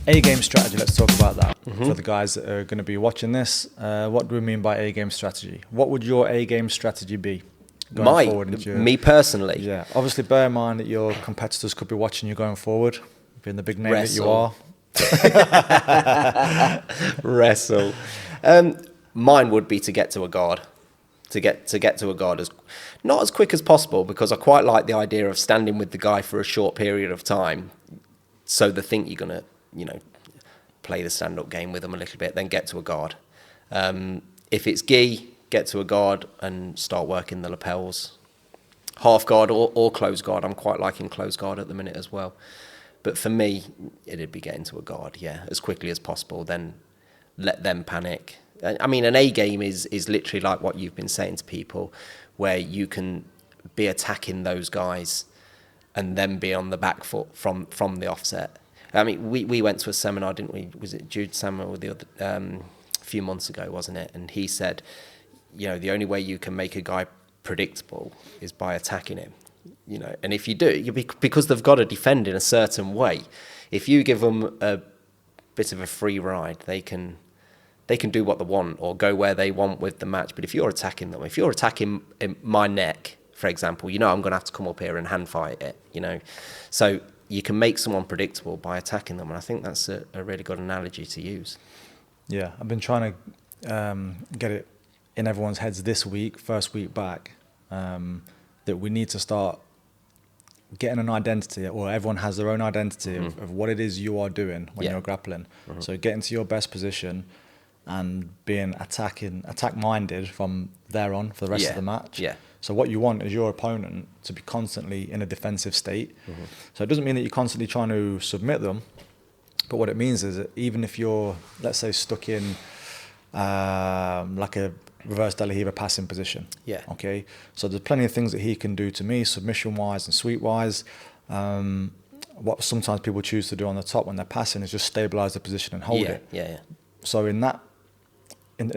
A-game strategy, let's talk about that. For the guys that are going to be watching this, what do we mean by A-game strategy? What would your A-game strategy be going forward? Me personally? Yeah, obviously bear in mind that your competitors could be watching you going forward, being the big name that you are. Wrestle. Mine would be to get to a guard. To get to a guard as not as quick as possible, because I quite like the idea of standing with the guy for a short period of time. So they think you're gonna, play the stand-up game with them a little bit, then get to a guard. If it's gi, get to a guard and start working the lapels. Half guard or close guard. I'm quite liking close guard at the minute as well. But for me, it'd be getting to a guard, as quickly as possible. Then let them panic. I mean, an A game is literally like what you've been saying to people, where you can be attacking those guys and then be on the back foot from the offset. I mean, we went to a seminar, didn't we? Was it Jude Samuel the other a few months ago, wasn't it? And he said, the only way you can make a guy predictable is by attacking him. And if you do, because they've got to defend in a certain way. If you give them a bit of a free ride, they can do what they want or go where they want with the match. But if you're attacking them, if you're attacking my neck, for example, I'm going to have to come up here and hand fight it. So you can make someone predictable by attacking them, and I think that's a really good analogy to use. Yeah, I've been trying to get it in everyone's heads this week, first week back, that we need to start getting an identity, or everyone has their own identity of what it is you are doing when you're grappling. So getting to your best position and being attack-minded from there on for the rest of the match. Yeah. So what you want is your opponent to be constantly in a defensive state. So it doesn't mean that you're constantly trying to submit them, but what it means is that even if you're, let's say, stuck in like a reverse De La Riva passing position. Yeah. Okay. So there's plenty of things that he can do to me, submission-wise and sweep-wise. What sometimes people choose to do on the top when they're passing is just stabilize the position and hold it. Yeah. So in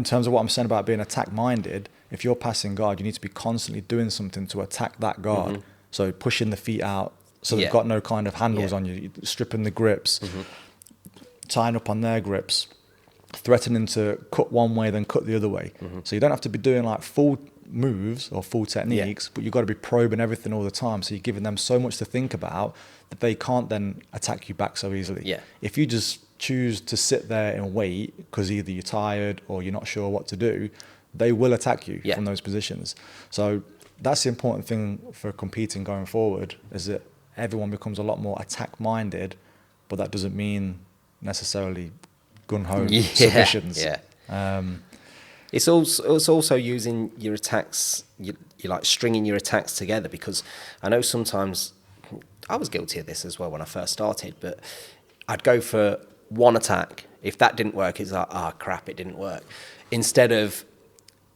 terms of what I'm saying about being attack-minded, if you're passing guard, you need to be constantly doing something to attack that guard. So pushing the feet out so they've got no kind of handles on you, stripping the grips, tying up on their grips, threatening to cut one way, then cut the other way. So you don't have to be doing like full moves or full techniques, but you've got to be probing everything all the time. So you're giving them so much to think about that they can't then attack you back so easily. Yeah. If you just choose to sit there and wait because either you're tired or you're not sure what to do, they will attack you from those positions. So that's the important thing for competing going forward, is that everyone becomes a lot more attack-minded, but that doesn't mean necessarily gun-ho submissions. It's also using your attacks, you like stringing your attacks together, because I know sometimes, I was guilty of this as well when I first started, but I'd go for one attack. If that didn't work, it's like, crap, it didn't work. Instead of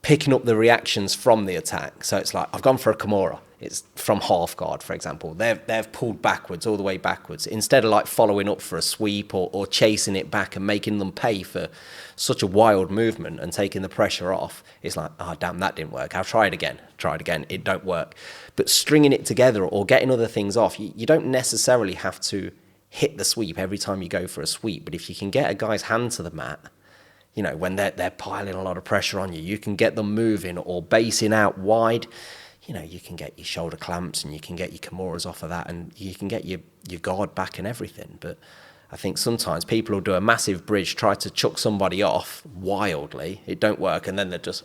picking up the reactions from the attack. So it's like, I've gone for a Kimura. It's from half guard, for example. They've pulled backwards, all the way backwards. Instead of like following up for a sweep or chasing it back and making them pay for such a wild movement and taking the pressure off, it's like, damn, that didn't work. I'll try it again. It don't work. But stringing it together or getting other things off, you don't necessarily have to hit the sweep every time you go for a sweep. But if you can get a guy's hand to the mat, when they're piling a lot of pressure on you, you can get them moving or basing out wide. You can get your shoulder clamps and you can get your Kimuras off of that, and you can get your guard back and everything. But I think sometimes people will do a massive bridge, try to chuck somebody off wildly. It don't work, and then they're just,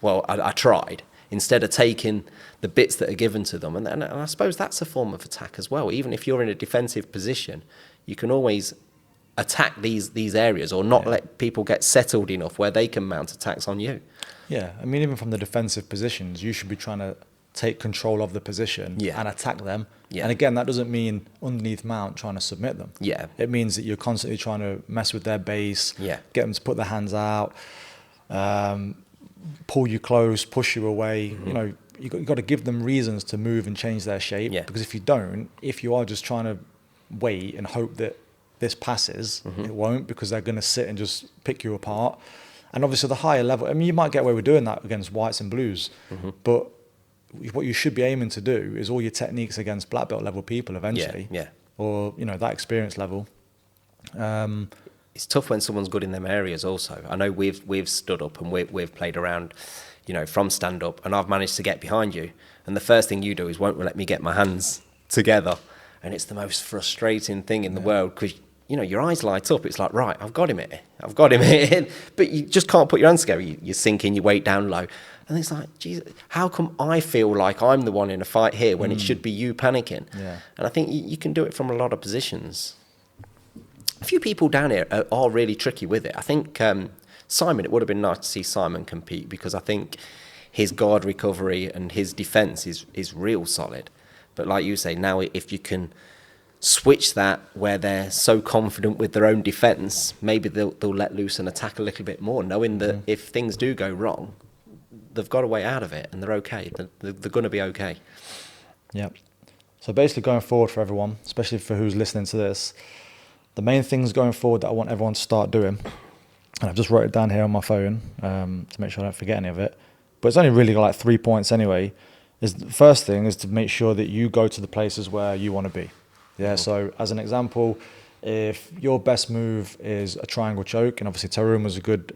well, I tried. Instead of taking the bits that are given to them. And I suppose that's a form of attack as well. Even if you're in a defensive position, you can always attack these areas, or not let people get settled enough where they can mount attacks on you. Yeah, I mean, even from the defensive positions, you should be trying to take control of the position and attack them. Yeah. And again, that doesn't mean underneath mount trying to submit them. Yeah. It means that you're constantly trying to mess with their base, get them to put their hands out, pull you close, push you away. You've got to give them reasons to move and change their shape. Yeah. Because if you are just trying to wait and hope that this passes, it won't, because they're going to sit and just pick you apart. And obviously the higher level, I mean, you might get away with doing that against whites and blues, but what you should be aiming to do is all your techniques against black belt level people eventually, or that experience level. It's tough when someone's good in them areas also. I know we've stood up and we've played around, from stand up, and I've managed to get behind you, and the first thing you do is won't let me get my hands together, and it's the most frustrating thing in the world, because your eyes light up. It's like, right, I've got him here, but you just can't put your hands together. You're sinking your weight down low, and it's like, Jesus, how come I feel like I'm the one in a fight here when it should be you panicking? Yeah. And I think you can do it from a lot of positions. A few people down here are really tricky with it. I think Simon, it would have been nice to see Simon compete, because I think his guard recovery and his defence is real solid. But like you say, now if you can switch that where they're so confident with their own defence, maybe they'll let loose and attack a little bit more, knowing that if things do go wrong, they've got a way out of it and they're okay. They're going to be okay. Yeah. So basically going forward for everyone, especially for who's listening to this, the main things going forward that I want everyone to start doing, and I've just wrote it down here on my phone to make sure I don't forget any of it, but it's only really like 3 points anyway, is the first thing is to make sure that you go to the places where you want to be. Yeah, so as an example, if your best move is a triangle choke, and obviously Tarun was a good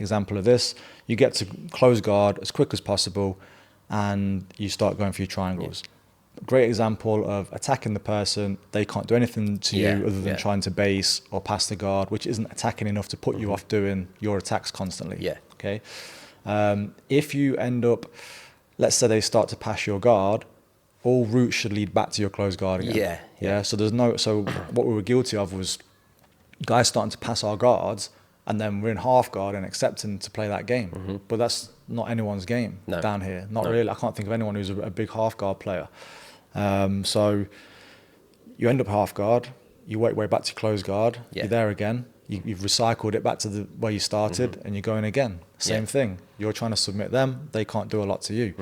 example of this, you get to close guard as quick as possible and you start going for your triangles. Great example of attacking the person. They can't do anything to you other than trying to base or pass the guard, which isn't attacking enough to put you off doing your attacks constantly. Yeah. Okay. If you end up, let's say they start to pass your guard, all routes should lead back to your closed guard again. Yeah. So what we were guilty of was guys starting to pass our guards, and then we're in half guard and accepting to play that game. But that's not anyone's game down here. Not really. I can't think of anyone who's a big half guard player. So you end up half guard, you work your way back to closed guard, you're there again, you've recycled it back to the where you started, and you're going again. Same thing. You're trying to submit them, they can't do a lot to you.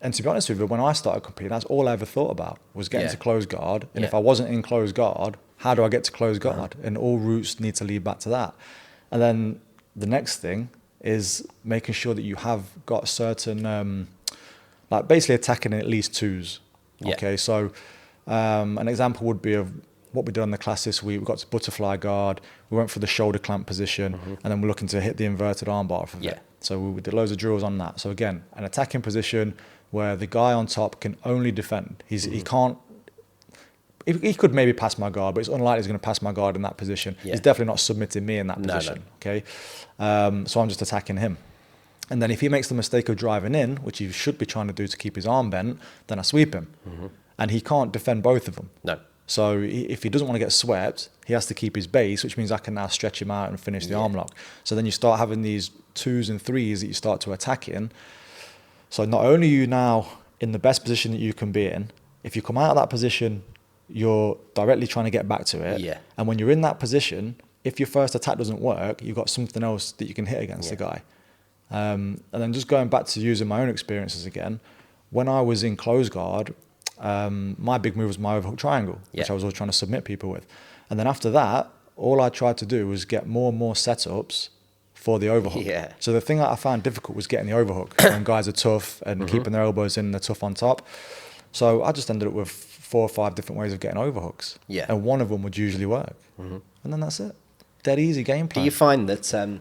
And to be honest with you, when I started competing, that's all I ever thought about was getting to closed guard. And if I wasn't in closed guard, how do I get to closed guard? And all routes need to lead back to that. And then the next thing is making sure that you have got certain, like basically attacking in at least twos. Okay, so an example would be of what we did on the class this week. We got to butterfly guard, we went for the shoulder clamp position, and then we're looking to hit the inverted armbar from it. So we did loads of drills on that. So again, an attacking position where the guy on top can only defend. He can't, he could maybe pass my guard, but it's unlikely he's going to pass my guard in that position. He's definitely not submitting me in that position. Okay, so I'm just attacking him. And then if he makes the mistake of driving in, which he should be trying to do to keep his arm bent, then I sweep him. And he can't defend both of them. So if he doesn't want to get swept, he has to keep his base, which means I can now stretch him out and finish the arm lock. So then you start having these twos and threes that you start to attack in. So not only are you now in the best position that you can be in, if you come out of that position, you're directly trying to get back to it. And when you're in that position, if your first attack doesn't work, you've got something else that you can hit against the guy. And then just going back to using my own experiences again, when I was in close guard, my big move was my overhook triangle, which I was always trying to submit people with. And then after that, all I tried to do was get more and more setups for the overhook. So the thing that I found difficult was getting the overhook when guys are tough and keeping their elbows in and they're tough on top. So I just ended up with 4 or 5 different ways of getting overhooks. And one of them would usually work. And then that's it. Dead easy game plan. Do you find that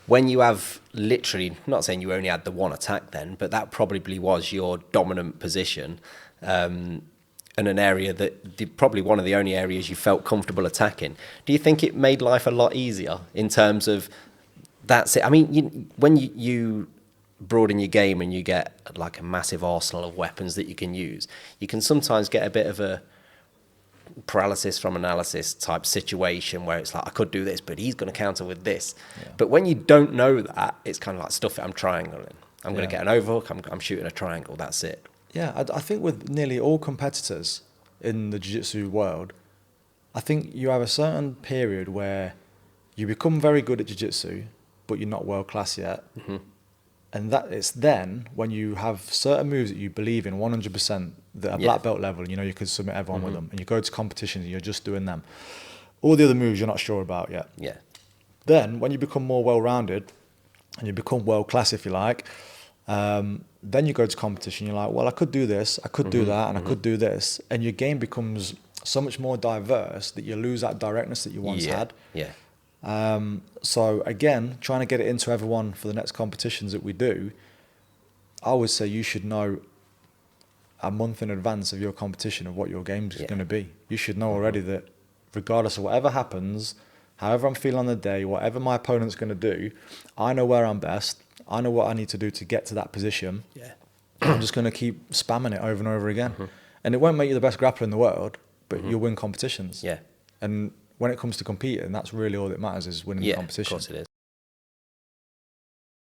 when you have literally, not saying you only had the one attack then, but that probably was your dominant position, and an area that probably one of the only areas you felt comfortable attacking, do you think it made life a lot easier in terms of that's it? I mean, when you broaden your game and you get like a massive arsenal of weapons that you can use, you can sometimes get a bit of a paralysis from analysis type situation where it's like, I could do this, but he's going to counter with this. But when you don't know that, it's kind of like, stuff it, I'm triangling. I'm going to get an overhook, I'm shooting a triangle, that's it. I think with nearly all competitors in the jiu-jitsu world, I think you have a certain period where you become very good at jiu-jitsu, but you're not world class yet. And that it's then when you have certain moves that you believe in 100% that are black belt level, you know you could submit everyone with them, and you go to competitions and you're just doing them. All the other moves you're not sure about yet. Then when you become more well-rounded and you become world class, if you like, then you go to competition, you're like, well, I could do this, I could do that, and I could do this. And your game becomes so much more diverse that you lose that directness that you once had. Yeah. So again, trying to get it into everyone for the next competitions that we do, I would say you should know a month in advance of your competition of what your game's going to be. You should know already that regardless of whatever happens, however I'm feeling on the day, whatever my opponent's going to do, I know where I'm best. I know what I need to do to get to that position. Yeah. I'm just going to keep spamming it over and over again. And it won't make you the best grappler in the world, but you'll win competitions. Yeah. And when it comes to competing, that's really all that matters, is winning the competition. Of course it is.